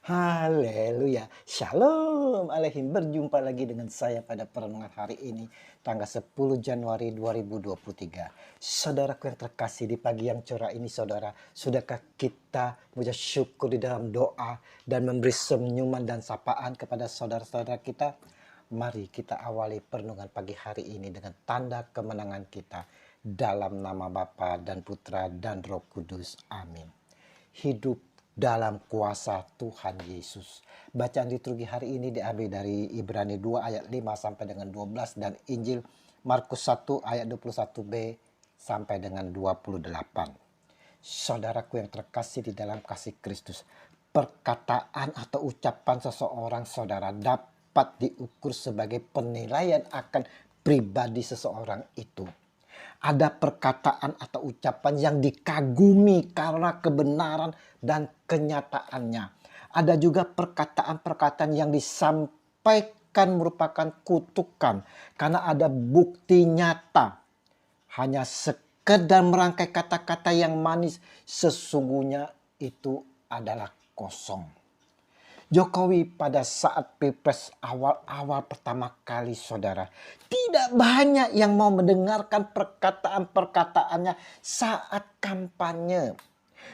Haleluya. Shalom aleihim. Berjumpa lagi dengan saya pada perenungan hari ini. Tanggal 10 Januari 2023. Saudaraku yang terkasih, di pagi yang cerah ini saudara, sudahkah kita mengucap syukur di dalam doa dan memberi senyuman dan sapaan kepada saudara-saudara kita? Mari kita awali perenungan pagi hari ini dengan tanda kemenangan kita. Dalam nama Bapa dan Putra dan Roh Kudus. Amin. Hidup dalam kuasa Tuhan Yesus. Bacaan liturgi hari ini diambil dari Ibrani 2 ayat 5 sampai dengan 12 dan Injil Markus 1 ayat 21b sampai dengan 28. Saudaraku yang terkasih di dalam kasih Kristus, perkataan atau ucapan seseorang saudara dapat diukur sebagai penilaian akan pribadi seseorang itu. Ada perkataan atau ucapan yang dikagumi karena kebenaran dan kenyataannya. Ada juga perkataan-perkataan yang disampaikan merupakan kutukan karena ada bukti nyata. Hanya sekedar merangkai kata-kata yang manis, sesungguhnya itu adalah kosong. Jokowi pada saat Pilpres awal-awal pertama kali saudara, tidak banyak yang mau mendengarkan perkataan-perkataannya saat kampanye.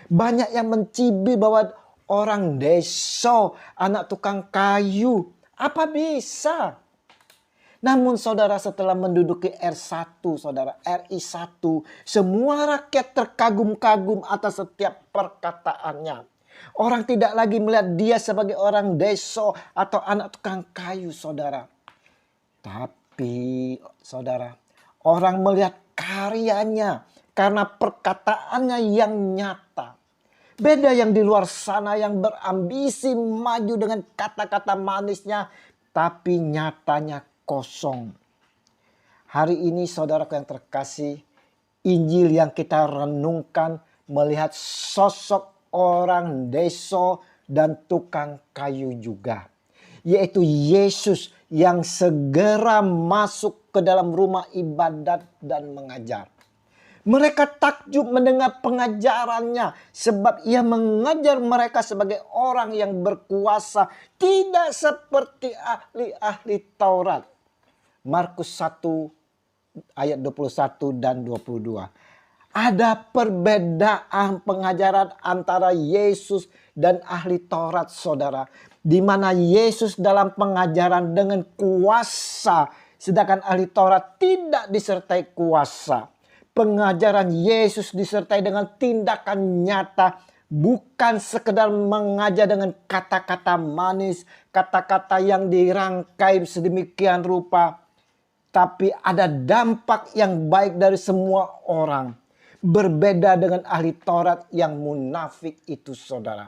Banyak yang mencibir bahwa orang desa, anak tukang kayu, apa bisa? Namun saudara, setelah menduduki R1 saudara, RI1, semua rakyat terkagum-kagum atas setiap perkataannya. Orang tidak lagi melihat dia sebagai orang desa atau anak tukang kayu saudara. Tapi saudara, orang melihat karyanya karena perkataannya yang nyata. Beda yang di luar sana yang berambisi maju dengan kata-kata manisnya, tapi nyatanya kosong. Hari ini saudaraku yang terkasih, Injil yang kita renungkan melihat sosok orang desa dan tukang kayu juga, yaitu Yesus yang segera masuk ke dalam rumah ibadat dan mengajar. Mereka takjub mendengar pengajarannya sebab ia mengajar mereka sebagai orang yang berkuasa, tidak seperti ahli-ahli Taurat. Markus 1 ayat 21 dan 22. Ada perbedaan pengajaran antara Yesus dan ahli Taurat saudara. Di mana Yesus dalam pengajaran dengan kuasa, sedangkan ahli Taurat tidak disertai kuasa. Pengajaran Yesus disertai dengan tindakan nyata, bukan sekedar mengajar dengan kata-kata manis, kata-kata yang dirangkai sedemikian rupa, tapi ada dampak yang baik dari semua orang. Berbeda dengan ahli Taurat yang munafik itu saudara.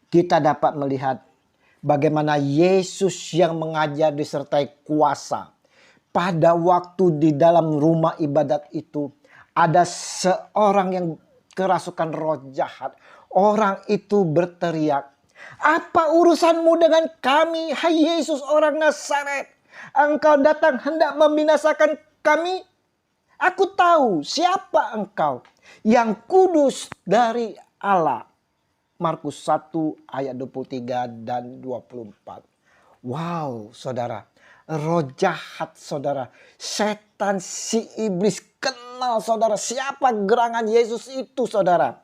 Kita dapat melihat bagaimana Yesus yang mengajar disertai kuasa. Pada waktu di dalam rumah ibadat itu ada seorang yang kerasukan roh jahat. Orang itu berteriak, "Apa urusanmu dengan kami, hai Yesus orang Nazaret? Engkau datang hendak membinasakan kami? Aku tahu siapa engkau, yang kudus dari Allah." Markus 1 ayat 23 dan 24. Wow saudara, roh jahat saudara, setan si iblis kenal saudara siapa gerangan Yesus itu saudara.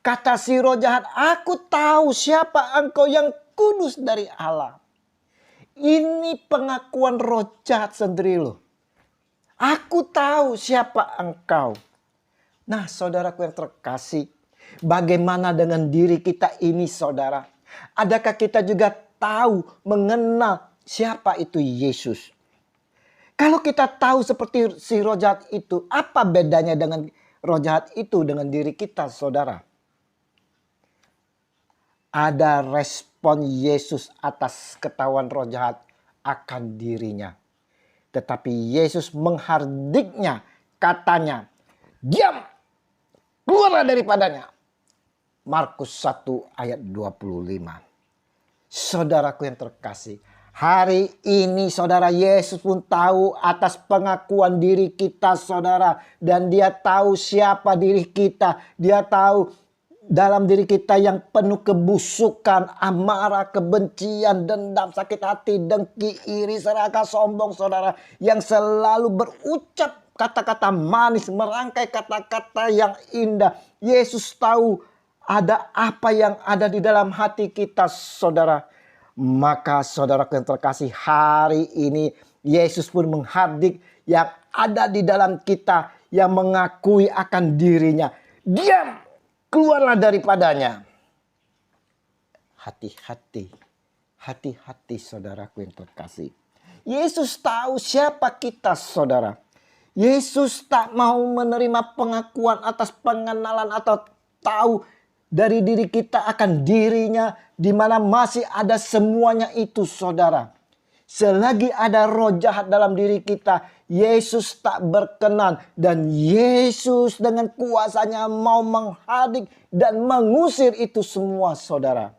Kata si roh jahat, "Aku tahu siapa engkau yang kudus dari Allah." Ini pengakuan roh jahat sendiri loh. Aku tahu siapa engkau. Nah saudaraku yang terkasih, bagaimana dengan diri kita ini saudara? Adakah kita juga tahu mengenal siapa itu Yesus? Kalau kita tahu seperti si roh jahat itu, apa bedanya dengan roh jahat itu dengan diri kita saudara? Ada respon Yesus atas ketahuan roh jahat akan dirinya. Tetapi Yesus menghardiknya, katanya, "Diam, keluarlah daripadanya." Markus 1 ayat 25. Saudaraku yang terkasih, hari ini saudara, Yesus pun tahu atas pengakuan diri kita saudara. Dan dia tahu siapa diri kita. Dia tahu dalam diri kita yang penuh kebusukan, amarah, kebencian, dendam, sakit hati, dengki, iri, serakah, sombong, saudara. Yang selalu berucap kata-kata manis, merangkai kata-kata yang indah. Yesus tahu ada apa yang ada di dalam hati kita, saudara. Maka saudara yang terkasih, hari ini Yesus pun menghardik yang ada di dalam kita yang mengakui akan dirinya. Diam! Keluarlah daripadanya. Hati-hati. Hati-hati saudaraku yang terkasih. Yesus tahu siapa kita, saudara. Yesus tak mau menerima pengakuan atas pengenalan atau tahu dari diri kita akan dirinya, di mana masih ada semuanya itu, saudara. Selagi ada roh jahat dalam diri kita, Yesus tak berkenan. Dan Yesus dengan kuasanya mau menghadik dan mengusir itu semua, saudara.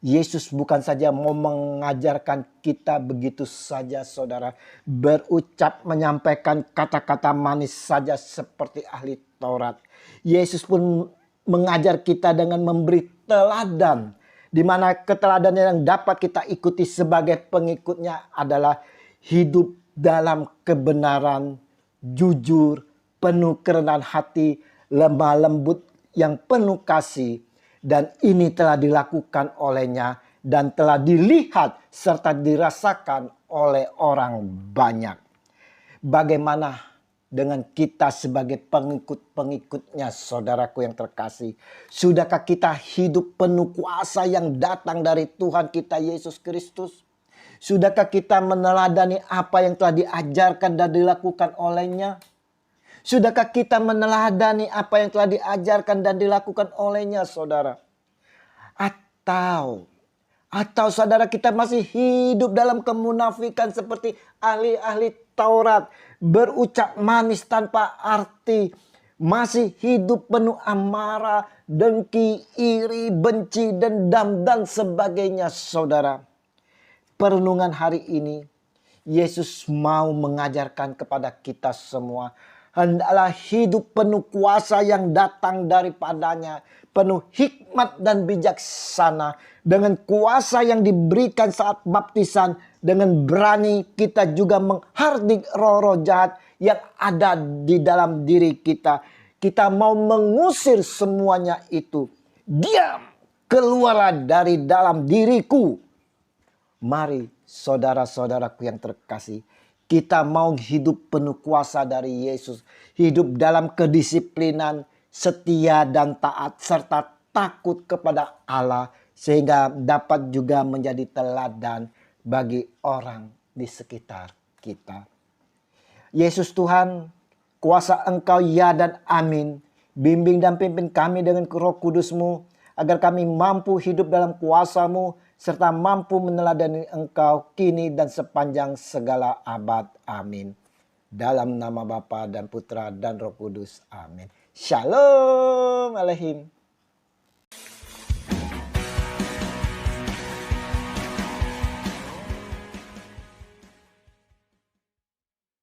Yesus bukan saja mau mengajarkan kita begitu saja, saudara. Berucap, menyampaikan kata-kata manis saja seperti ahli Taurat. Yesus pun mengajar kita dengan memberi teladan, di mana keteladanan yang dapat kita ikuti sebagai pengikutnya adalah hidup dalam kebenaran, jujur, penuh kerendahan hati, lemah lembut yang penuh kasih. Dan ini telah dilakukan olehnya dan telah dilihat serta dirasakan oleh orang banyak. Bagaimana dengan kita sebagai pengikut-pengikutnya, saudaraku yang terkasih? Sudahkah kita hidup penuh kuasa yang datang dari Tuhan kita Yesus Kristus? Sudahkah kita meneladani apa yang telah diajarkan dan dilakukan olehnya? Sudahkah kita meneladani apa yang telah diajarkan dan dilakukan olehnya, saudara? Atau saudara kita masih hidup dalam kemunafikan seperti ahli-ahli Taurat, berucap manis tanpa arti, masih hidup penuh amarah, dengki, iri, benci, dendam, dan sebagainya, saudara. Perenungan hari ini, Yesus mau mengajarkan kepada kita semua, hendaklah hidup penuh kuasa yang datang daripadanya, penuh hikmat dan bijaksana, dengan kuasa yang diberikan saat baptisan. Dengan berani kita juga menghardik roh-roh jahat yang ada di dalam diri kita. Kita mau mengusir semuanya itu. Diam, keluarlah dari dalam diriku. Mari saudara-saudaraku yang terkasih, kita mau hidup penuh kuasa dari Yesus. Hidup dalam kedisiplinan, setia dan taat, serta takut kepada Allah, sehingga dapat juga menjadi teladan bagi orang di sekitar kita. Yesus Tuhan, kuasa Engkau ya dan amin. Bimbing dan pimpin kami dengan Roh Kudus-Mu, agar kami mampu hidup dalam kuasa-Mu, serta mampu meneladani Engkau kini dan sepanjang segala abad. Amin. Dalam nama Bapa dan Putra dan Roh Kudus. Amin. Shalom Aleihim.